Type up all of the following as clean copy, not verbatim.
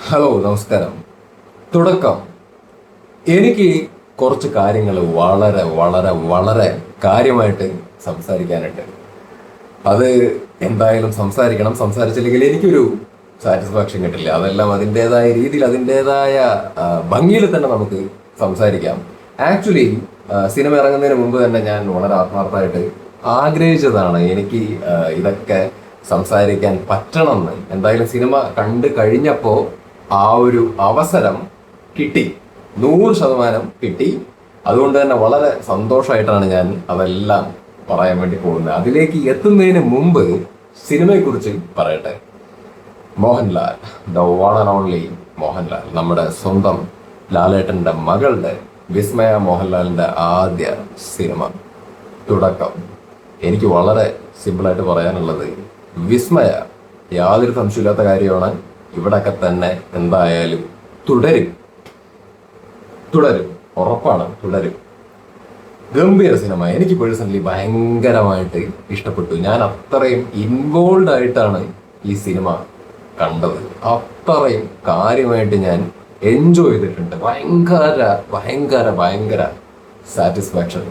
Hello, നമസ്കാരം. തുടക്കം. എനിക്ക് കുറച്ച് കാര്യങ്ങൾ വളരെ വളരെ വളരെ കാര്യമായിട്ട് സംസാരിക്കാനുണ്ട്. അത് എന്തായാലും സംസാരിക്കണം. സംസാരിച്ചില്ലെങ്കിൽ എനിക്കൊരു സാറ്റിസ്ഫാക്ഷൻ കിട്ടില്ല. അതെല്ലാം അതിൻ്റെതായ രീതിയിൽ അതിൻ്റെതായ ഭംഗിയിൽ തന്നെ നമുക്ക് സംസാരിക്കാം. ആക്ച്വലി സിനിമ ഇറങ്ങുന്നതിന് മുമ്പ് തന്നെ ഞാൻ വളരെ ആത്മാർത്ഥമായിട്ട് ആഗ്രഹിച്ചതാണ് എനിക്ക് ഇതൊക്കെ സംസാരിക്കാൻ പറ്റണമെന്ന്. എന്തായാലും സിനിമ കണ്ടു കഴിഞ്ഞപ്പോൾ ആ ഒരു അവസരം കിട്ടി, 100% കിട്ടി. അതുകൊണ്ട് തന്നെ വളരെ സന്തോഷമായിട്ടാണ് ഞാൻ അതെല്ലാം പറയാൻ വേണ്ടി പോകുന്നത്. അതിലേക്ക് എത്തുന്നതിന് മുമ്പ് സിനിമയെക്കുറിച്ച് പറയട്ടെ. Mohanlal, the one and only Mohanlal, നമ്മുടെ സ്വന്തം ലാലേട്ടന്റെ മകളുടെ വിസ്മയ മോഹൻലാലിന്റെ ആദ്യ സിനിമ തുടക്കം. എനിക്ക് വളരെ സിമ്പിളായിട്ട് പറയാനുള്ളത്, വിസ്മയ യാതൊരു സംശയമില്ലാത്ത കാര്യമാണ്, ഇവിടൊക്കെ തന്നെ എന്തായാലും തുടരും, ഉറപ്പാണ്, തുടരും. ഗംഭീര സിനിമ. എനിക്ക് പേഴ്സണലി ഭയങ്കരമായിട്ട് ഇഷ്ടപ്പെട്ടു. ഞാൻ അത്രയും ഇൻവോൾവ് ആയിട്ടാണ് ഈ സിനിമ കണ്ടത്. അത്രയും കാര്യമായിട്ട് ഞാൻ എൻജോയ് ചെയ്തിട്ടുണ്ട്. ഭയങ്കര ഭയങ്കര ഭയങ്കര സാറ്റിസ്ഫാക്ഷൻ.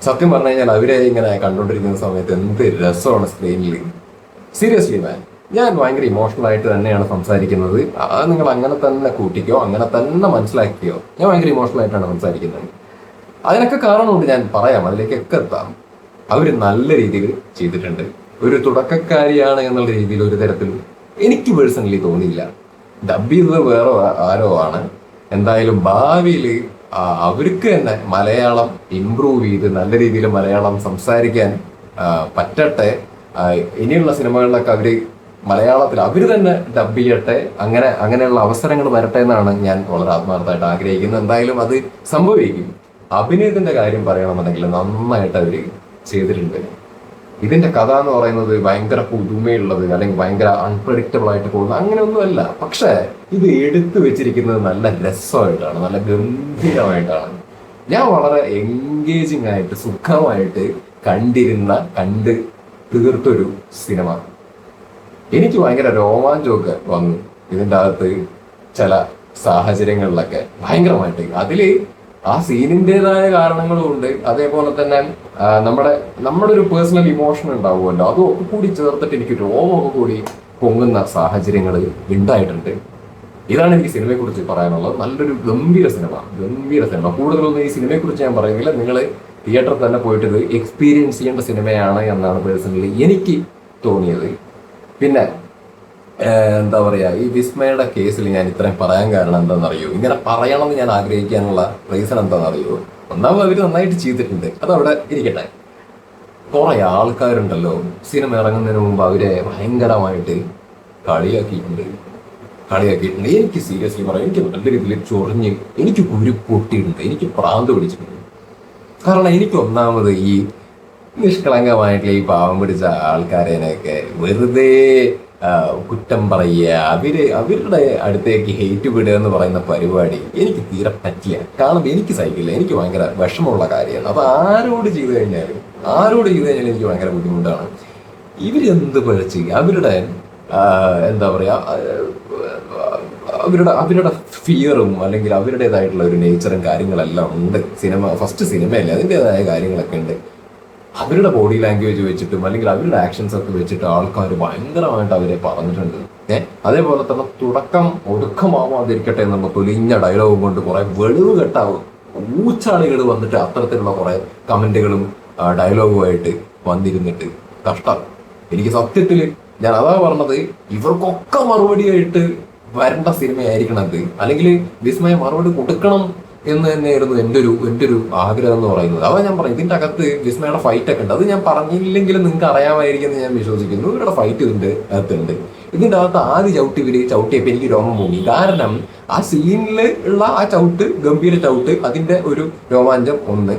സത്യം പറഞ്ഞു കഴിഞ്ഞാൽ അവരെ ഇങ്ങനെ കണ്ടുകൊണ്ടിരിക്കുന്ന സമയത്ത് എന്ത് രസമാണ് സ്ക്രീനിൽ. സീരിയസ്ലി മാൻ, ഞാൻ ഭയങ്കര ഇമോഷണൽ ആയിട്ട് തന്നെയാണ് സംസാരിക്കുന്നത്. നിങ്ങൾ അങ്ങനെ തന്നെ കൂട്ടിക്കോ, അങ്ങനെ തന്നെ മനസ്സിലാക്കിയോ. ഞാൻ ഭയങ്കര ഇമോഷണൽ ആയിട്ടാണ് സംസാരിക്കുന്നത്. അതിനൊക്കെ കാരണമുണ്ട്, ഞാൻ പറയാം, അതിലേക്കൊക്കെ എത്താം. അവർ നല്ല രീതിയിൽ ചെയ്തിട്ടുണ്ട്. ഒരു തുടക്കക്കാരിയാണ് എന്നുള്ള രീതിയിൽ ഒരു തരത്തിലും എനിക്ക് പേഴ്സണലി തോന്നിയില്ല. ഡബ് ചെയ്തത് വേറെ ആരോ ആണ്. എന്തായാലും ഭാവിയിൽ അവർക്ക് തന്നെ മലയാളം ഇംപ്രൂവ് ചെയ്ത് നല്ല രീതിയിൽ മലയാളം സംസാരിക്കാൻ പറ്റട്ടെ. ഇനിയുള്ള സിനിമകളിലൊക്കെ അവര് മലയാളത്തിൽ അവർ തന്നെ ഡബ് ചെയ്യട്ടെ. അങ്ങനെയുള്ള അവസരങ്ങൾ വരട്ടെ എന്നാണ് ഞാൻ വളരെ ആത്മാർത്ഥമായിട്ട് ആഗ്രഹിക്കുന്നത്. എന്തായാലും അത് സംഭവിക്കും. അഭിനയത്തിന്റെ കാര്യം പറയണമെന്നുണ്ടെങ്കിൽ നന്നായിട്ട് അവര് ചെയ്തിട്ടുണ്ട്. ഇതിന്റെ കഥ എന്ന് പറയുന്നത് ഭയങ്കര പുതുമയുള്ളത് അല്ലെങ്കിൽ ഭയങ്കര അൺപ്രഡിക്റ്റബിൾ ആയിട്ട് പോകുന്നത് അങ്ങനെയൊന്നുമല്ല. പക്ഷെ ഇത് എടുത്തു വെച്ചിരിക്കുന്നത് നല്ല രസമായിട്ടാണ്, നല്ല ഗംഭീരമായിട്ടാണ്. ഞാൻ വളരെ എൻഗേജിങ് ആയിട്ട് സുഖമായിട്ട് കണ്ട് തീർത്തൊരു സിനിമ. എനിക്ക് ഭയങ്കര രോമാഞ്ചമൊക്കെ വന്നു ഇതിൻ്റെ അകത്ത് ചില സാഹചര്യങ്ങളിലൊക്കെ ഭയങ്കരമായിട്ട്. അതില് ആ സീനിൻ്റെതായ കാരണങ്ങളും ഉണ്ട്. അതേപോലെ തന്നെ നമ്മുടെ ഒരു പേഴ്സണൽ ഇമോഷൻ ഉണ്ടാവുമല്ലോ, അതൊക്കെ കൂടി ചേർത്തിട്ട് എനിക്ക് രോമമൊക്കെ കൂടി പൊങ്ങുന്ന സാഹചര്യങ്ങൾ ഉണ്ടായിട്ടുണ്ട്. ഇതാണ് എനിക്ക് സിനിമയെക്കുറിച്ച് പറയാനുള്ളത്. നല്ലൊരു ഗംഭീര സിനിമ. കൂടുതലൊന്നും ഈ സിനിമയെക്കുറിച്ച് ഞാൻ പറയുന്നില്ല. നിങ്ങൾ തിയേറ്ററിൽ തന്നെ പോയിട്ട് ഇത് എക്സ്പീരിയൻസ് ചെയ്യേണ്ട സിനിമയാണ് എന്നാണ് പേഴ്സണലി എനിക്ക് തോന്നിയത്. പിന്നെ എന്താ പറയുക, ഈ വിസ്മയുടെ കേസിൽ ഞാൻ ഇത്രയും പറയാൻ കാരണം എന്താണെന്നറിയോ, ഇങ്ങനെ പറയണമെന്ന് ഞാൻ ആഗ്രഹിക്കാനുള്ള റീസൺ എന്താണെന്നറിയോ. ഒന്നാമത് അവർ നന്നായിട്ട് ചെയ്തിട്ടുണ്ട്, അതവിടെ ഇരിക്കട്ടെ. കുറെ ആൾക്കാരുണ്ടല്ലോ സിനിമ ഇറങ്ങുന്നതിന് മുമ്പ് അവരെ ഭയങ്കരമായിട്ട് കളിയാക്കിയിട്ടുണ്ട്. എനിക്ക് സീരിയസ്ലി പറയാം, എനിക്ക് നല്ല രീതിയിൽ ചൊറിഞ്ഞ് എനിക്ക് കുരു പൊട്ടിയിട്ടുണ്ട്, എനിക്ക് പ്രാന്ത് പിടിച്ചിട്ടുണ്ട്. കാരണം എനിക്ക് ഒന്നാമത് ഈ നിഷ്കളങ്കമായിട്ടുള്ള ഈ പാവം പിടിച്ച ആൾക്കാരേനൊക്കെ വെറുതെ കുറ്റം പറയുക, അവരുടെ അടുത്തേക്ക് ഹെയ്റ്റ് വിടുക എന്ന് പറയുന്ന പരിപാടി എനിക്ക് തീരെ പറ്റില്ല. കാരണം എനിക്ക് സഹിക്കില്ല, എനിക്ക് ഭയങ്കര വിഷമമുള്ള കാര്യമാണ്. അത് ആരോട് ചെയ്തു കഴിഞ്ഞാലും എനിക്ക് ഭയങ്കര ബുദ്ധിമുട്ടാണ്. ഇവരെന്ത് പഴിച്ച് അവരുടെ എന്താ പറയാ, അവരുടെ ഫിയറും അല്ലെങ്കിൽ അവരുടേതായിട്ടുള്ള ഒരു നേച്ചറും കാര്യങ്ങളെല്ലാം ഉണ്ട്. ഫസ്റ്റ് സിനിമയല്ലേ, അതിൻ്റെതായ കാര്യങ്ങളൊക്കെ ഉണ്ട്. അവരുടെ ബോഡി ലാംഗ്വേജ് വെച്ചിട്ടും അല്ലെങ്കിൽ അവരുടെ ആക്ഷൻസ് ഒക്കെ വെച്ചിട്ട് ആൾക്കാർ ഭയങ്കരമായിട്ട് അവരെ പറഞ്ഞിട്ടുണ്ട്. അതേപോലെ തന്നെ തുടക്കം ഒടുക്കമാവാതിരിക്കട്ടെ എന്നുള്ള പൊലിഞ്ഞ ഡയലോഗും കൊണ്ട് കുറെ വെളിവ് കെട്ടാവും ഊച്ചാളികൾ വന്നിട്ട് അത്തരത്തിലുള്ള കുറെ കമന്റുകളും ഡയലോഗുമായിട്ട് വന്നിരുന്നിട്ട് കഷ്ടം. എനിക്ക് സത്യത്തിൽ ഞാൻ അതാ പറഞ്ഞത്, ഇവർക്കൊക്കെ മറുപടിയായിട്ട് വരേണ്ട സിനിമയായിരിക്കണം അത്. അല്ലെങ്കിൽ വിസ്മയ മറുപടി കൊടുക്കണം എന്ന് തന്നെയായിരുന്നു എൻ്റെ ഒരു ആഗ്രഹം എന്ന് പറയുന്നത്. അതാ ഞാൻ പറയും, ഇതിൻ്റെ അകത്ത് വിസ്മയുടെ ഫൈറ്റ് ഒക്കെ ഉണ്ട്. അത് ഞാൻ പറഞ്ഞില്ലെങ്കിലും നിങ്ങൾക്ക് അറിയാമായിരിക്കും എന്ന് ഞാൻ വിശ്വസിക്കുന്നു. ഇവരുടെ ഫൈറ്റ് ഇതിൻ്റെ അകത്തുണ്ട്. ഇതിൻ്റെ അകത്ത് ആദ്യ ചവിട്ടിയപ്പോൾ എനിക്ക് രോമം പോയി. കാരണം ആ സീനിൽ ഉള്ള ആ ഗംഭീര ചവിട്ട്, അതിൻ്റെ ഒരു രോമാഞ്ചം ഒന്ന്.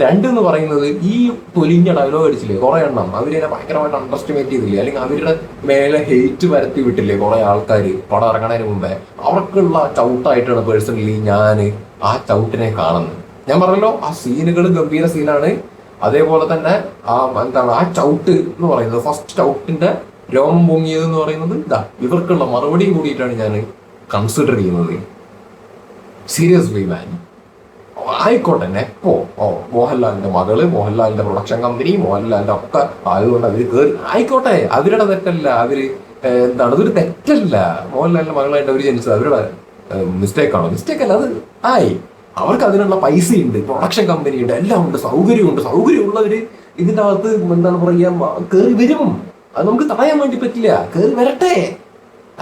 രണ്ട് എന്ന് പറയുന്നത് ഈ പൊലിഞ്ഞ ഡയലോഗ് അടിച്ചില്ലേ കുറെ എണ്ണം, അവരെ ഭയങ്കരമായിട്ട് അണ്ടർസ്റ്റിമേറ്റ് ചെയ്തില്ലേ, അല്ലെങ്കിൽ അവരുടെ മേലെ ഹെയ്റ്റ് വരുത്തി വിട്ടില്ലേ കുറെ ആൾക്കാർ പടം ഇറങ്ങണതിന് മുമ്പേ. അവർക്കുള്ള ചവിട്ടായിട്ടാണ് പേഴ്സണലി ഞാൻ ആ ചവിട്ടിനെ കാണുന്നത്. ഞാൻ പറഞ്ഞല്ലോ, ആ സീനുകൾ ഗംഭീര സീനാണ്. അതേപോലെ തന്നെ ആ ചവിട്ട് എന്ന് പറയുന്നത്, ഫസ്റ്റ് ചവിട്ടിന്റെ രോമം പൊങ്ങിയത് എന്ന് പറയുന്നത് ഇവർക്കുള്ള മറുപടിയും കൂടിയിട്ടാണ് ഞാൻ കൺസിഡർ ചെയ്യുന്നത്. സീരിയസ്ലി മാൻ, ആയിക്കോട്ടെ എപ്പോ മോഹൻലാലിന്റെ മകള്, മോഹൻലാലിന്റെ പ്രൊഡക്ഷൻ കമ്പനി, മോഹൻലാലിന്റെ ഒക്കെ ആയതുകൊണ്ട് അവര് കയറി ആയിക്കോട്ടെ, അവരുടെ തെറ്റല്ല. അവര് എന്താണ്, അതൊരു തെറ്റല്ല. മോഹൻലാലിന്റെ മകളായിട്ട് അവര് ജനിച്ചത് അവരുടെ മിസ്റ്റേക്ക് ആണോ? മിസ്റ്റേക്ക് അല്ല, അത് ആയി. അവർക്ക് അതിനുള്ള പൈസയുണ്ട്, പ്രൊഡക്ഷൻ കമ്പനി ഉണ്ട്, എല്ലാം ഉണ്ട്, സൗകര്യമുണ്ട്. സൗകര്യമുള്ളവര് ഇതിന്റെ അകത്ത് എന്താണ് പറയാ കയറി വരും. അത് നമുക്ക് തടയാൻ വേണ്ടി പറ്റില്ല. കയറി വരട്ടെ.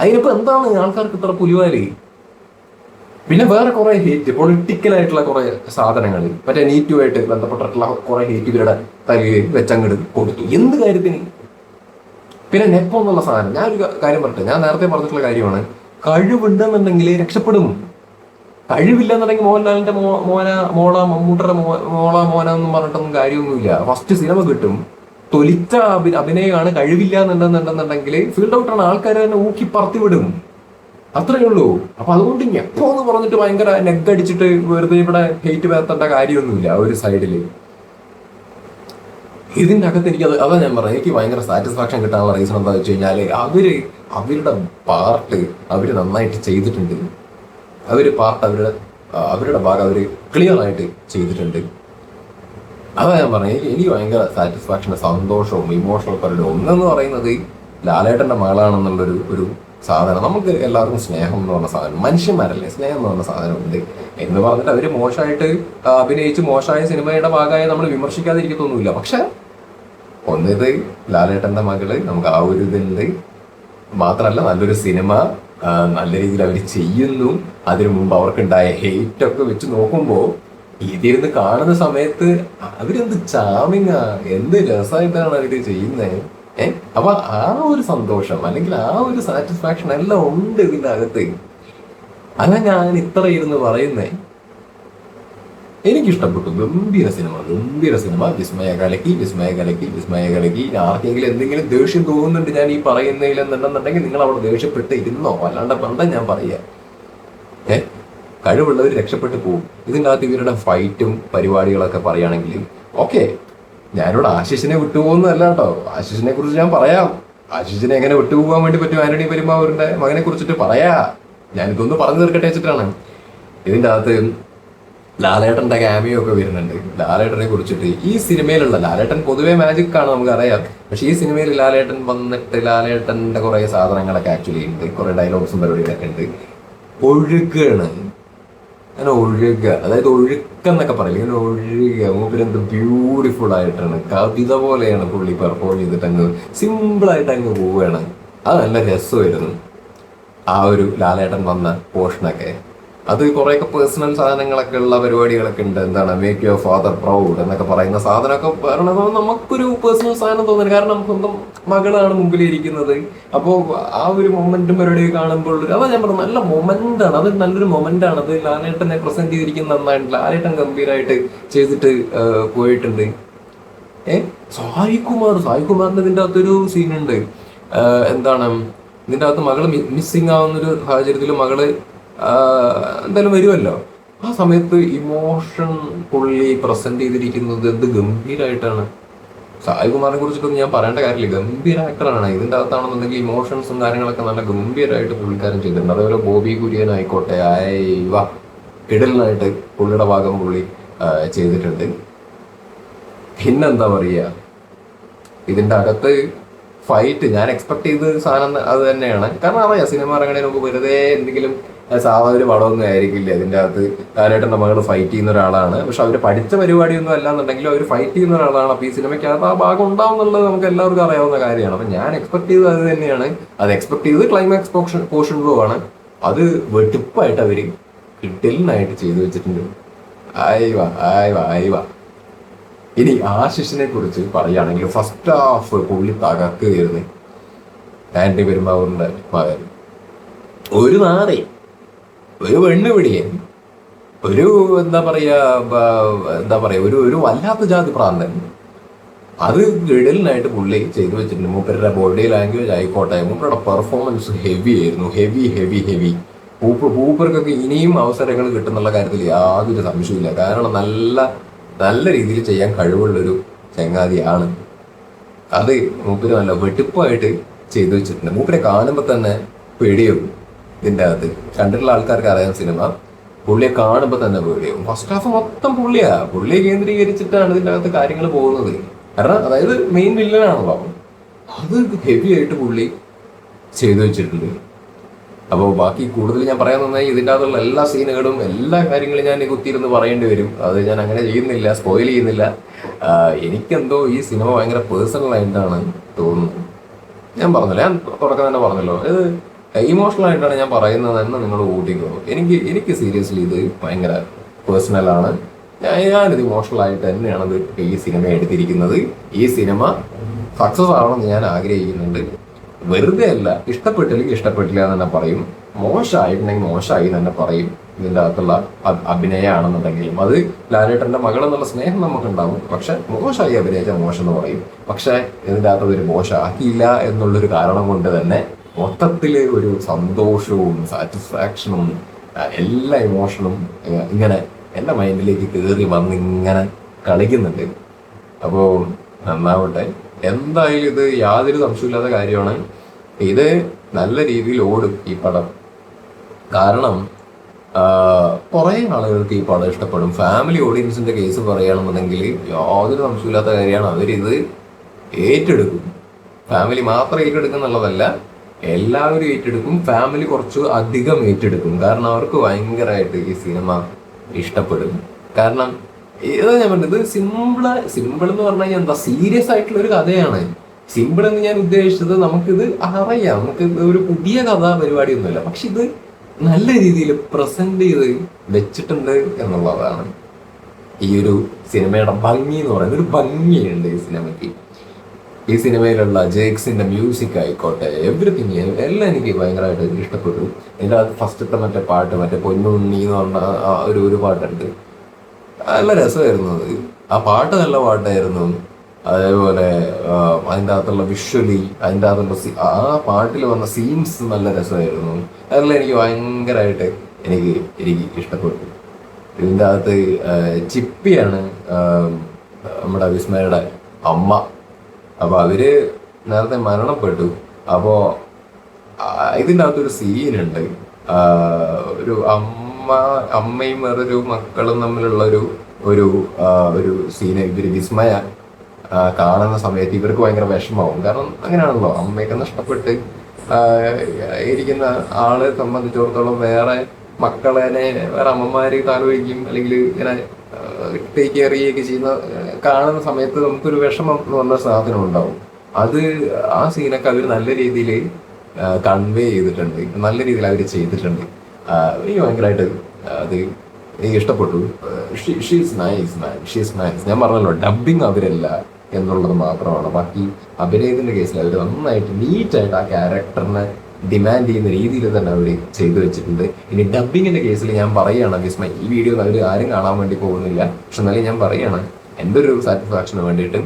അതിനിപ്പോ എന്താണ് ആൾക്കാർക്ക് ഇത്ര പുലിവാല്? പിന്നെ വേറെ കുറെ ഹേറ്റ്, പൊളിറ്റിക്കൽ ആയിട്ടുള്ള കുറെ സാധനങ്ങൾ, മറ്റേ നീറ്റുമായിട്ട് ബന്ധപ്പെട്ടിട്ടുള്ള കുറെ ഹേറ്റ് ഇവരുടെ തലയിൽ വെച്ചങ്ങട് കൊടുത്തു. എന്ത് കാര്യത്തിന്? പിന്നെ നെപ്പം എന്നുള്ള സാധനം, ഞാനൊരു കാര്യം പറയട്ടെ, ഞാൻ നേരത്തെ പറഞ്ഞിട്ടുള്ള കാര്യമാണ്, കഴിവുണ്ടെന്നുണ്ടെങ്കിൽ രക്ഷപ്പെടും. കഴിവില്ലെന്നുണ്ടെങ്കിൽ മോഹൻലാലിന്റെ മമ്മൂട്ടറെ മോന എന്നും പറഞ്ഞിട്ടൊന്നും കാര്യമൊന്നുമില്ല. ഫസ്റ്റ് സിനിമ കിട്ടും, തൊലിച്ച അഭിനയമാണ്. കഴിവില്ല എന്നുണ്ടെന്നുണ്ടെന്നുണ്ടെങ്കിൽ ഫീൽഡ് ഔട്ടാണ്, ആൾക്കാർ തന്നെ ഊക്കി പറത്തി വിടും. അത്രയേ ഉള്ളൂ. അപ്പൊ അതുകൊണ്ട് എപ്പോ എന്ന് പറഞ്ഞിട്ട് ഭയങ്കര നെഗടിച്ചിട്ട് വെറുതെ ഇവിടെ ഹെയ്റ്റ് വരുത്തേണ്ട കാര്യമൊന്നുമില്ല. ഒരു സൈഡില് ഇതിന്റെ അകത്ത് എനിക്ക് അതാ ഞാൻ പറഞ്ഞത്, എനിക്ക് ഭയങ്കര സാറ്റിസ്ഫാക്ഷൻ കിട്ടാനുള്ള റീസൺ എന്താ വെച്ച് കഴിഞ്ഞാല് അവരുടെ പാർട്ട് അവര് നന്നായിട്ട് ചെയ്തിട്ടുണ്ട്. അവരുടെ ഭാഗം അവര് ക്ലിയർ ആയിട്ട് ചെയ്തിട്ടുണ്ട്. അതാ ഞാൻ പറഞ്ഞത്, എനിക്ക് ഭയങ്കര സാറ്റിസ്ഫാക്ഷനും സന്തോഷവും ഇമോഷണൽ പരലും. ഒന്നെന്ന് പറയുന്നത് ലാലേട്ടന്റെ മകളാണെന്നുള്ളൊരു സാധനം. നമുക്ക് എല്ലാവർക്കും സ്നേഹം എന്ന് പറഞ്ഞ സാധനം, മനുഷ്യന്മാരല്ലേ, സ്നേഹം എന്ന് പറഞ്ഞ സാധനമുണ്ട് എന്ന് പറഞ്ഞിട്ട് അവര് മോശമായിട്ട് അഭിനയിച്ച് മോശമായ സിനിമയുടെ ഭാഗമായി നമ്മൾ വിമർശിക്കാതിരിക്കത്തൊന്നുമില്ല. പക്ഷെ ഒന്നിത് ലാലേട്ടന്റെ മകള്, നമുക്ക് ആ ഒരു ഇതുണ്ട്. മാത്രമല്ല നല്ലൊരു സിനിമ നല്ല രീതിയിൽ അവർ ചെയ്യുന്നു. അതിനു മുമ്പ് അവർക്കുണ്ടായ ഹെയ്റ്റ് ഒക്കെ വെച്ച് നോക്കുമ്പോൾ ഇതിരുന്ന് കാണുന്ന സമയത്ത് അവരെന്ത് ചാമിങ്ങാ, എന്ത് രസമായിട്ടാണ് അവര് ചെയ്യുന്നത്. അപ്പൊ ആ ഒരു സന്തോഷം അല്ലെങ്കിൽ ആ ഒരു സാറ്റിസ്ഫാക്ഷൻ എല്ലാം ഉണ്ട് ഇതിന്റെ അകത്ത്. അതാ ഞാൻ ഇത്ര ഇരുന്ന് പറയുന്നേ. എനിക്കിഷ്ടപ്പെട്ടു. ഗംഭീര സിനിമ. വിസ്മയ കലക്കി. ആർക്കെങ്കിലും എന്തെങ്കിലും ദേഷ്യം തോന്നുന്നുണ്ട് ഞാൻ ഈ പറയുന്നതിലെന്നുണ്ടെന്നുണ്ടെങ്കിൽ നിങ്ങൾ അവിടെ ദേഷ്യപ്പെട്ട് ഇരുന്നോ, അല്ലാണ്ട് പണ്ട ഞാൻ പറയാ. കഴിവുള്ളവർ രക്ഷപ്പെട്ടു പോകും. ഇതിൻ്റെ അകത്ത് ഇവരുടെ ഫൈറ്റും പരിപാടികളൊക്കെ പറയുകയാണെങ്കിൽ ഓക്കെ, ഞാനിവിടെ ആശിഷിനെ വിട്ടുപോകുന്നതല്ല കേട്ടോ. ആശിഷിനെ കുറിച്ച് ഞാൻ പറയാം. ആശിഷിനെ എങ്ങനെ വിട്ടുപോകാൻ വേണ്ടി പറ്റും ആന്റണി പെരുമ്പാവൂരിന്റെ മകനെ കുറിച്ചിട്ട് പറയാ. ഞാനിതൊന്ന് പറഞ്ഞു തീർക്കട്ടെ വെച്ചിട്ടാണ്. ഇതിൻ്റെ അകത്ത് ലാലേട്ടന്റെ ക്യാമിയോ ഒക്കെ വരുന്നുണ്ട്. ലാലേട്ടനെ കുറിച്ചിട്ട് ഈ സിനിമയിലുള്ള ലാലേട്ടൻ പൊതുവെ മാജിക് ആണ്, നമുക്കറിയാം. പക്ഷെ ഈ സിനിമയിൽ ലാലേട്ടൻ വന്നിട്ട് ലാലേട്ടന്റെ കുറെ സാധനങ്ങളൊക്കെ ആക്ച്വലി ഉണ്ട്, കുറെ ഡയലോഗ്സും പരിപാടികളൊക്കെ ഉണ്ട്. ഒഴുകാണ്, അങ്ങനെ ഒഴുക, അതായത് ഒഴുക്കെന്നൊക്കെ പറയില്ല, ഇങ്ങനെ ഒഴുക. മൂപ്പിലെന്ത് ബ്യൂട്ടിഫുൾ ആയിട്ടാണ്, കവിത പോലെയാണ് പുള്ളി പെർഫോം ചെയ്തിട്ട് അങ്ങ് സിമ്പിളായിട്ട് അങ്ങ് പോവുകയാണ്. അത് നല്ല രസമായിരുന്നു ആ ഒരു ലാലേട്ടൻ വന്ന പോർഷനൊക്കെ. അത് കുറേയൊക്കെ പേഴ്സണൽ സാധനങ്ങളൊക്കെ ഉള്ള പരിപാടികളൊക്കെ ഉണ്ട്. എന്താണ് മേക്ക് യുവർ ഫാദർ പ്രൗഡ് എന്നൊക്കെ പറയുന്ന സാധനമൊക്കെ പറയണത് നമുക്കൊരു പേഴ്സണൽ സാധനം തോന്നുന്നു. കാരണം സ്വന്തം മകളാണ് മുമ്പിലിരിക്കുന്നത്. അപ്പോൾ ആ ഒരു മൊമെന്റും പരിപാടി കാണുമ്പോൾ അതാ ഞാൻ പറഞ്ഞു, നല്ല മൊമെന്റാണ് അത്, നല്ലൊരു മൊമെന്റാണ് അത്. ലാലേട്ടനെ പ്രസന്റ് ചെയ്തിരിക്കുന്നത് നന്നായിട്ട്, ലാലേട്ടൻ ഗംഭീരമായിട്ട് ചെയ്തിട്ട് പോയിട്ടുണ്ട്. സായികുമാറിന്റെ ഇതിൻ്റെ അകത്തൊരു സീനുണ്ട്. എന്താണ്, ഇതിൻ്റെ അകത്ത് മകള് മിസ്സിങ് ആവുന്നൊരു സാഹചര്യത്തിൽ മകള് എന്തായാലും വരുമല്ലോ. ആ സമയത്ത് ഇമോഷൻ പുള്ളി പ്രസന്റ് ചെയ്തിരിക്കുന്നത് എന്ത് ഗംഭീരമായിട്ടാണ്. സായികുമാറിനെ കുറിച്ചിട്ടൊന്നും ഞാൻ പറയേണ്ട കാര്യമില്ല, ഗംഭീര ആക്ടറാണ്. ഇതിൻ്റെ അകത്താണെന്നുണ്ടെങ്കിൽ ഇമോഷൻസും കാര്യങ്ങളൊക്കെ നല്ല ഗംഭീരമായിട്ട് പുള്ളിക്കാരൻ ചെയ്തിട്ടുണ്ട്. അതേപോലെ ബോബി കുര്യൻ ആയിക്കോട്ടെ, കിടലിനായിട്ട് പുള്ളിയുടെ ഭാഗം പുള്ളി ചെയ്തിട്ടുണ്ട്. പിന്നെന്താ പറയുക, ഇതിൻ്റെ അകത്ത് ഫൈറ്റ് ഞാൻ എക്സ്പെക്ട് ചെയ്ത സാധനം അത് തന്നെയാണ്. കാരണം അറിയാം, സിനിമ ഇറങ്ങുന്നതിന് മുമ്പ് വെറുതെ എന്തെങ്കിലും സാധാരണ ഒരു പടമൊന്നും ആയിരിക്കില്ല. ഇതിൻ്റെ അകത്ത് ലാലേട്ടൻ്റെ മകൾ ഫൈറ്റ് ചെയ്യുന്ന ഒരാളാണ്. പക്ഷെ അവർ പഠിച്ച പരിപാടിയൊന്നും അല്ല എന്നുണ്ടെങ്കിലും അവർ ഫൈറ്റ് ചെയ്യുന്ന ഒരാളാണ്. അപ്പോൾ ഈ സിനിമയ്ക്കകത്ത് ആ ഭാഗം ഉണ്ടാവും എന്നുള്ളത് നമുക്ക് എല്ലാവർക്കും അറിയാവുന്ന കാര്യമാണ്. അപ്പം ഞാൻ എക്സ്പെക്ട് ചെയ്തത് അത് തന്നെയാണ്. അത് എക്സ്പെക്ട് ചെയ്തത് ക്ലൈമാക്സ് പോർഷനിലുമാണ്. അത് വെട്ടിപ്പായിട്ട് അവർ കിട്ടലിനായിട്ട് ചെയ്തു വെച്ചിട്ടുണ്ട്. ആയിവാ. ഇനി ആശിഷിനെ കുറിച്ച് പറയുകയാണെങ്കിൽ ഫസ്റ്റ് ഹാഫ് പുള്ളി തകർക്കുകയായിരുന്നു. ആന്റണി പെരുമ്പാവൂരിന്റെ മകൻ ഒരു നാടേ, ഒരു പെണ്ണുപിടിയൻ, ഒരു എന്താ പറയാ ഒരു വല്ലാത്ത ജാതി പ്രാന്തൻ. അത് ഗിടലിനായിട്ട് പുള്ളി ചെയ്തു വെച്ചിട്ടുണ്ട്. മൂപ്പരുടെ ബോഡി ലാംഗ്വേജ് ആയിക്കോട്ടെ, മൂപ്പരുടെ പെർഫോമൻസ് ഹെവി ആയിരുന്നു. ഹെവി. പൂപ്പർക്കൊക്കെ ഇനിയും അവസരങ്ങൾ കിട്ടുന്നുള്ള കാര്യത്തിൽ യാതൊരു സംശയമില്ല. കാരണം നല്ല രീതിയിൽ ചെയ്യാൻ കഴിവുള്ളൊരു ചങ്ങാതിയാണ്. അത് മൂപ്പര് നല്ല വെട്ടിപ്പായിട്ട് ചെയ്തു വെച്ചിട്ടുണ്ട്. മൂപ്പരെ കാണുമ്പോൾ തന്നെ പേടിയാവും. ഇതിൻ്റെ അകത്ത്. കണ്ടിട്ടുള്ള ആൾക്കാർക്ക് അറിയാം സിനിമ. പുള്ളിയെ കാണുമ്പോൾ തന്നെ പേടിയാവും. ഫസ്റ്റ് ഹാഫ് മൊത്തം പുള്ളിയെ കേന്ദ്രീകരിച്ചിട്ടാണ് ഇതിൻ്റെ അകത്ത് കാര്യങ്ങൾ പോകുന്നത്. കാരണം അതായത് മെയിൻ വില്ലനാണല്ലോ, അത് ഹെവി ആയിട്ട് പുള്ളി ചെയ്തു വെച്ചിട്ടുണ്ട്. അപ്പോൾ ബാക്കി കൂടുതൽ ഞാൻ പറയാൻ തന്നാൽ ഇതിൻ്റെ അകത്തുള്ള എല്ലാ സീനുകളും എല്ലാ കാര്യങ്ങളും ഞാൻ കുത്തിയിരുന്ന് പറയേണ്ടി വരും. അത് ഞാൻ അങ്ങനെ ചെയ്യുന്നില്ല, സ്പോയിൽ ചെയ്യുന്നില്ല. എനിക്കെന്തോ ഈ സിനിമ ഭയങ്കര പേഴ്സണലായിട്ടാണ് തോന്നുന്നത്. ഞാൻ പറഞ്ഞല്ലോ, ഞാൻ തുടക്കം തന്നെ പറഞ്ഞല്ലോ, ഇത് ഇമോഷണൽ ആയിട്ടാണ് ഞാൻ പറയുന്നതെന്ന് നിങ്ങൾ കൂട്ടിക്കോ. എനിക്ക് സീരിയസ്ലി ഇത് ഭയങ്കര പേഴ്സണലാണ്. ഞാനിത് ഇമോഷണൽ ആയിട്ട് തന്നെയാണ് ഈ സിനിമ എടുത്തിരിക്കുന്നത്. ഈ സിനിമ സക്സസ് ആവണമെന്ന് ഞാൻ ആഗ്രഹിക്കുന്നുണ്ട്. വെറുതെ അല്ല, ഇഷ്ടപ്പെട്ടില്ലെങ്കിൽ ഇഷ്ടപ്പെട്ടില്ല എന്ന് തന്നെ പറയും, മോശമായിട്ടുണ്ടെങ്കിൽ മോശമായി തന്നെ പറയും. ഇതിൻ്റെ അകത്തുള്ള അഭിനയമാണെന്നുണ്ടെങ്കിലും അത് ലാലേട്ടൻ്റെ മകളെന്നുള്ള സ്നേഹം നമുക്കുണ്ടാവും. പക്ഷെ മോശമായി അഭിനയിച്ച മോശം എന്ന് പറയും. പക്ഷെ ഇതിൻ്റെ അകത്ത് ഒരു മോശമാക്കിയില്ല എന്നുള്ളൊരു കാരണം കൊണ്ട് തന്നെ മൊത്തത്തിൽ ഒരു സന്തോഷവും സാറ്റിസ്ഫാക്ഷനും എല്ലാ ഇമോഷനും ഇങ്ങനെ എൻ്റെ മൈൻഡിലേക്ക് കയറി വന്ന് ഇങ്ങനെ കളിക്കുന്നുണ്ട്. അപ്പോൾ നന്നാവട്ടെ. എന്തായാലും ഇത് യാതൊരു സംശയമില്ലാത്ത കാര്യമാണ്. ഇത് നല്ല രീതിയിൽ ഓടും ഈ പടം. കാരണം കുറേ ആളുകൾക്ക് ഈ പടം ഇഷ്ടപ്പെടും. ഫാമിലി ഓഡിയൻസിന്റെ കേസ് പറയുകയാണെന്നുണ്ടെങ്കിൽ യാതൊരു സംശയമില്ലാത്ത കാര്യമാണ്, അവരിത് ഏറ്റെടുക്കും. ഫാമിലി മാത്രം ഏറ്റെടുക്കും എന്നുള്ളതല്ല, എല്ലാവരും ഏറ്റെടുക്കും. ഫാമിലി കുറച്ച് അധികം ഏറ്റെടുക്കും. കാരണം അവർക്ക് ഭയങ്കരമായിട്ട് ഈ സിനിമ ഇഷ്ടപ്പെടും. കാരണം ഇതാ ഞാൻ പറഞ്ഞത്, സിമ്പിൾ എന്ന് പറഞ്ഞു കഴിഞ്ഞാൽ എന്താ, സീരിയസ് ആയിട്ടുള്ള ഒരു കഥയാണ്. സിമ്പിൾ എന്ന് ഞാൻ ഉദ്ദേശിച്ചത്, നമുക്കിത് അറിയാം, നമുക്ക് ഒരു പുതിയ കഥ പരിപാടിയൊന്നുമില്ല, പക്ഷെ ഇത് നല്ല രീതിയിൽ പ്രസന്റ് ചെയ്ത് വെച്ചിട്ടുണ്ട് എന്നുള്ളതാണ് ഈ ഒരു സിനിമയുടെ ഭംഗി എന്ന് പറയുന്നത്. ഒരു ഭംഗിയുണ്ട് ഈ സിനിമയ്ക്ക്. ഈ സിനിമയിലുള്ള ജേക്സിന്റെ മ്യൂസിക് ആയിക്കോട്ടെ, എവറിത്തിങ് എല്ലാം എനിക്ക് ഭയങ്കരമായിട്ട് ഇഷ്ടപ്പെട്ടു. ഇതിൻ്റെ അത് ഫസ്റ്റത്തെ മറ്റേ പാട്ട്, മറ്റേ പൊന്നുണ്ണി എന്ന് പറഞ്ഞ ഒരു പാട്ടുണ്ട്, നല്ല രസമായിരുന്നു അത്. ആ പാട്ട് നല്ല പാട്ടായിരുന്നു. അതേപോലെ അതിൻ്റെ അകത്തുള്ള വിഷ്വലി, അതിൻ്റെ അകത്തുള്ള ആ പാട്ടിൽ വന്ന സീൻസ് നല്ല രസമായിരുന്നു. അതെല്ലാം എനിക്ക് ഭയങ്കരമായിട്ട് എനിക്ക് ഇഷ്ടപ്പെട്ടു. ഇതിൻ്റെ അകത്ത് ചിപ്പിയാണ് നമ്മുടെ വിസ്മയുടെ അമ്മ. അപ്പോൾ അവര് നേരത്തെ മരണപ്പെട്ടു. അപ്പോൾ ഇതിൻ്റെ അകത്തൊരു സീനുണ്ട്, ഒരു അമ്മയും വേറൊരു മക്കളും തമ്മിലുള്ള ഒരു സീന് ഇവര് വിസ്മയ കാണുന്ന സമയത്ത് ഇവർക്ക് ഭയങ്കര വിഷമാവും. കാരണം അങ്ങനെയാണല്ലോ, അമ്മയൊക്കെ നഷ്ടപ്പെട്ട് ഇരിക്കുന്ന ആളെ സംബന്ധിച്ചിടത്തോളം വേറെ മക്കളെ വേറെ അമ്മമാര് താലോചിക്കും, അല്ലെങ്കിൽ ഇങ്ങനെ ടേക്ക് കെയർ ചെയ്യുകയൊക്കെ ചെയ്യുന്ന കാണുന്ന സമയത്ത് നമുക്കൊരു വിഷമം എന്ന് പറഞ്ഞ സാധനം ഉണ്ടാവും. അത് ആ സീനൊക്കെ അവർ നല്ല രീതിയിൽ കൺവേ ചെയ്തിട്ടുണ്ട്, നല്ല രീതിയിൽ അവർ ചെയ്തിട്ടുണ്ട്. എനിക്ക് ഭയങ്കരമായിട്ട് അത് എനിക്ക് ഇഷ്ടപ്പെട്ടു. ഷീസ് നൈസ് മാൻ, ഷീസ് നൈസ്. ഞാൻ പറഞ്ഞല്ലോ, ഡബ്ബിങ് അവരല്ല എന്നുള്ളത് മാത്രമാണ്. ബാക്കി അഭിനയത്തിന്റെ കേസിൽ അവർ നന്നായിട്ട് നീറ്റായിട്ട് ആ ക്യാരക്ടറിനെ ഡിമാൻഡ് ചെയ്യുന്ന രീതിയിൽ തന്നെ അവർ ചെയ്തു വെച്ചിട്ടുണ്ട്. ഇനി ഡബ്ബിങ്ങിന്റെ കേസിൽ ഞാൻ പറയുകയാണ്, വിസ്മയ ഈ വീഡിയോ അവർ ആരും കാണാൻ വേണ്ടി പോകുന്നില്ല, പക്ഷെ എന്നാലും ഞാൻ പറയുകയാണ്, എൻ്റെ ഒരു സാറ്റിസ്ഫാക്ഷന് വേണ്ടിയിട്ട്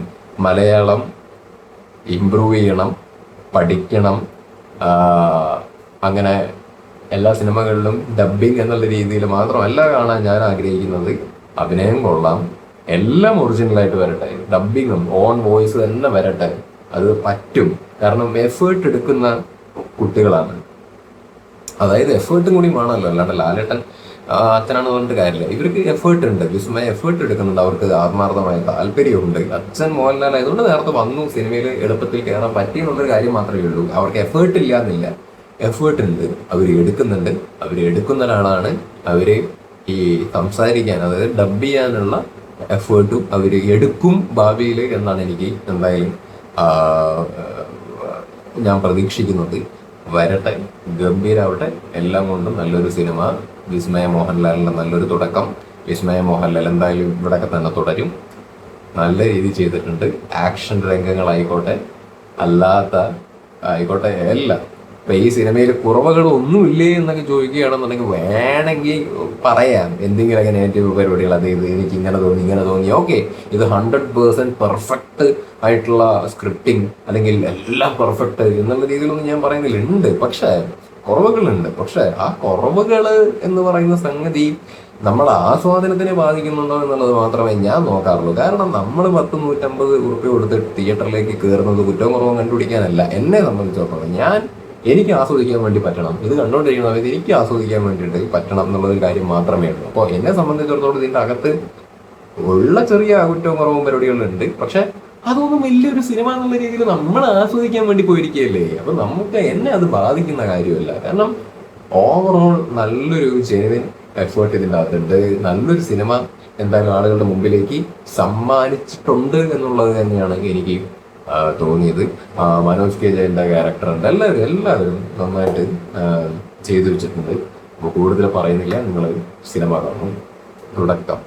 മലയാളം ഇംപ്രൂവ് ചെയ്യണം, പഠിക്കണം. അങ്ങനെ എല്ലാ സിനിമകളിലും ഡബ്ബിങ് എന്നുള്ള രീതിയിൽ മാത്രമല്ല കാണാൻ ഞാൻ ആഗ്രഹിക്കുന്നത്. അഭിനയം കൊള്ളാം, എല്ലാം ഒറിജിനലായിട്ട് വരട്ടെ, ഡബ്ബിങ്ങും ഓൺ വോയിസ് തന്നെ വരട്ടെ. അത് പറ്റും, കാരണം എഫേർട്ട് എടുക്കുന്ന കുട്ടികളാണ്. അതായത് എഫേർട്ടും കൂടി വേണമല്ലോ, അല്ലാണ്ട് ലാലേട്ടൻ അച്ഛനാണ് പറഞ്ഞിട്ട് കാര്യമില്ല. ഇവർക്ക് എഫേർട്ട് ഉണ്ട്, വിസ്മയ എഫേർട്ട് എടുക്കുന്നുണ്ട്, അവർക്ക് ആത്മാർത്ഥമായ താല്പര്യമുണ്ട്. അച്ഛൻ മോഹൻലാൽ ആയതുകൊണ്ട് നേരത്തെ വന്നു, സിനിമയിൽ എളുപ്പത്തിൽ കയറാൻ പറ്റിയെന്നുള്ളൊരു കാര്യം മാത്രമേ ഉള്ളൂ. അവർക്ക് എഫേർട്ട് ഇല്ല എന്നില്ല, എഫേർട്ട് ഉണ്ട്, അവർ എടുക്കുന്നുണ്ട്. അവർ എടുക്കുന്ന ഒരാളാണ്. അവർ ഈ സംസാരിക്കാൻ, അതായത് ഡബ് ചെയ്യാനുള്ള എഫേർട്ടും അവർ എടുക്കും ഭാവിയിൽ എന്നാണ് എനിക്ക് എന്തായാലും ഞാൻ പ്രതീക്ഷിക്കുന്നത്. വരട്ടെ, ഗംഭീരാവട്ടെ. എല്ലാം കൊണ്ടും നല്ലൊരു സിനിമ. വിസ്മയ മോഹൻലാലിൻ്റെ നല്ലൊരു തുടക്കം. വിസ്മയ മോഹൻലാൽ എന്തായാലും ഇവിടെയൊക്കെ തന്നെ തുടരും. നല്ല രീതിയിൽ ചെയ്തിട്ടുണ്ട്. ആക്ഷൻ രംഗങ്ങളായിക്കോട്ടെ, അല്ലാത്ത ആയിക്കോട്ടെ, എല്ലാം. ഇപ്പം ഈ സിനിമയിൽ കുറവുകളൊന്നുമില്ലേ എന്നൊക്കെ ചോദിക്കുകയാണെന്നുണ്ടെങ്കിൽ വേണമെങ്കിൽ പറയാം എന്തെങ്കിലുമൊക്കെ നെഗറ്റീവ് പരിപാടികൾ, അത് ഇത് എനിക്ക് ഇങ്ങനെ തോന്നി ഇങ്ങനെ തോന്നി. ഓക്കെ, ഇത് 100% പെർഫെക്റ്റ് ആയിട്ടുള്ള സ്ക്രിപ്റ്റിംഗ് അല്ലെങ്കിൽ എല്ലാം പെർഫെക്റ്റ് എന്നുള്ള രീതിയിലൊന്നും ഞാൻ പറയുന്നില്ല. ഉണ്ട്, പക്ഷേ കുറവുകളുണ്ട്. പക്ഷെ ആ കുറവുകൾ എന്ന് പറയുന്ന സംഗതി നമ്മൾ ആസ്വാദനത്തിനെ ബാധിക്കുന്നുണ്ടോ എന്നുള്ളത് മാത്രമേ ഞാൻ നോക്കാറുള്ളൂ. കാരണം നമ്മൾ 100-150 ഉറുപ്പിക കൊടുത്ത് തിയേറ്ററിലേക്ക് കയറുന്നത് കുറ്റവും കുറവും കണ്ടുപിടിക്കാനല്ല. എന്നെ സംബന്ധിച്ചിടത്തോളം ഞാൻ എനിക്ക് ആസ്വദിക്കാൻ വേണ്ടി പറ്റണം, ഇത് കണ്ടുകൊണ്ടിരിക്കുന്ന സമയത്ത് എനിക്ക് ആസ്വദിക്കാൻ വേണ്ടിയിട്ട് പറ്റണം എന്നുള്ളൊരു കാര്യം മാത്രമേ ഉള്ളൂ. അപ്പോൾ എന്നെ സംബന്ധിച്ചിടത്തോളം ഇതിൻ്റെ അകത്ത് ഉള്ള ചെറിയ കുറ്റവും കുറവും പരിപാടികളുണ്ട്, പക്ഷെ അതൊന്നും വലിയൊരു സിനിമ എന്നുള്ള രീതിയിൽ നമ്മൾ ആസ്വദിക്കാൻ വേണ്ടി പോയിരിക്കുകയല്ലേ. അപ്പൊ നമുക്ക് എന്നെ അത് ബാധിക്കുന്ന കാര്യമല്ല. കാരണം ഓവറോൾ നല്ലൊരു ജെനുവിൻ എഫേർട്ട് ഇതിൻ്റെ അകത്തുണ്ട്. നല്ലൊരു സിനിമ എന്തായാലും ആളുകളുടെ മുമ്പിലേക്ക് സമ്മാനിച്ചിട്ടുണ്ട് എന്നുള്ളത് തന്നെയാണ് എനിക്ക് തോന്നിയത്. മനോജ് കെ ജയന്റെ ക്യാരക്ടറുണ്ട്, എല്ലാവരും നന്നായിട്ട് ചെയ്തു വെച്ചിട്ടുണ്ട്. അപ്പോൾ കൂടുതൽ പറയുന്നില്ല, നിങ്ങൾ സിനിമ കാണും. തുടക്കം.